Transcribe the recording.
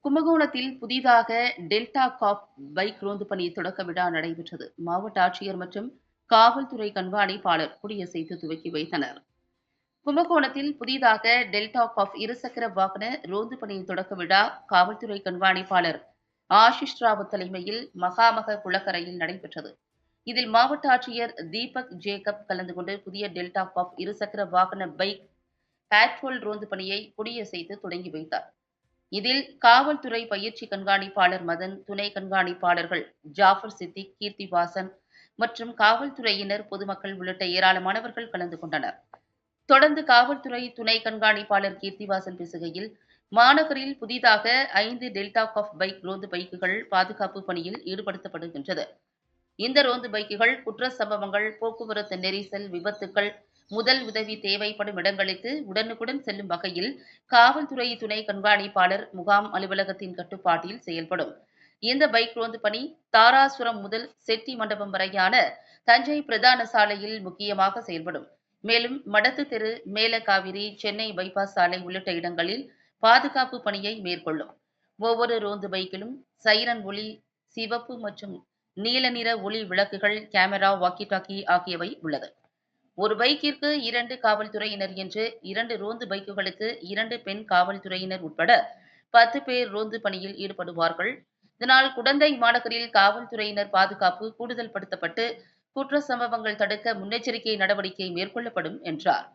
கும்பகோணத்தில் புதிதாக டெல்டா காப் பைக் ரோந்து பணி தொடக்க விழா நடைபெற்றது. மாவட்ட ஆட்சியர் மற்றும் காவல்துறை கண்காணிப்பாளர் கொடியசைத்து துவக்கி வைத்தனர். கும்பகோணத்தில் புதிதாக டெல்டா காப் இருசக்கர வாகன ரோந்து பணி தொடக்க விழா காவல்துறை கண்காணிப்பாளர் ஆஷிஷ் ராவத் தலைமையில் மகாமக குளக்கரையில் நடைபெற்றது. இதில் மாவட்ட ஆட்சியர் தீபக் ஜேக்கப் கலந்து கொண்டு புதிய டெல்டா காப் இருசக்கர வாகன பைக் பேட்ரோல் ரோந்து பணியை கொடியசைத்து தொடங்கி வைத்தார். இதில் காவல்துறை பயிற்சி கண்காணிப்பாளர் மதன், துணை கண்காணிப்பாளர்கள் ஜாஃபர் சித்திக், கீர்த்திவாசன் மற்றும் காவல்துறையினர், பொதுமக்கள் உள்ளிட்ட ஏராளமானவர்கள் கலந்து கொண்டனர். தொடர்ந்து காவல்துறை துணை கண்காணிப்பாளர் கீர்த்திவாசன் பேசுகையில், மாநகரில் புதிதாக 5 டெல்டா காப் பைக் ரோந்து பைக்குகள் பாதுகாப்பு பணியில் ஈடுபடுத்தப்படுகின்றது. இந்த ரோந்து பைக்குகள் குற்ற சம்பவங்கள், போக்குவரத்து நெரிசல், விபத்துக்கள், முதல் உதவி தேவைப்படும் இடங்களுக்கு உடனுக்குடன் செல்லும் வகையில் காவல்துறை துணை கண்காணிப்பாளர் முகாம் அலுவலகத்தின் கட்டுப்பாட்டில் செயல்படும். இந்த பைக் ரோந்து பணி தாராசுரம் முதல் செட்டி மண்டபம் வரையான தஞ்சை பிரதான சாலையில் முக்கியமாக செயல்படும். மேலும் மடத்து தெரு, மேலக்காவிரி, சென்னை பைபாஸ் சாலை உள்ளிட்ட இடங்களில் பாதுகாப்பு பணியை மேற்கொள்ளும். ஒவ்வொரு ரோந்து பைக்கிலும் சைரன் ஒலி, சிவப்பு மற்றும் நீல நிற ஒளி விளக்குகள், கேமரா, வாக்கி டாக்கி ஆகியவை உள்ளது. ஒரு பைக்கிற்கு 2 காவல்துறையினர் என்று 2 ரோந்து பைக்குகளுக்கு 2 பெண் காவல்துறையினர் உட்பட 10 பேர் ரோந்து பணியில் ஈடுபடுவார்கள். இதனால் குடந்தை மாநகரில் காவல்துறையினர் பாதுகாப்பு கூடுதல் படுத்தப்பட்டு குற்ற சம்பவங்கள் தடுக்க முன்னெச்சரிக்கை நடவடிக்கை மேற்கொள்ளப்படும் என்றார்.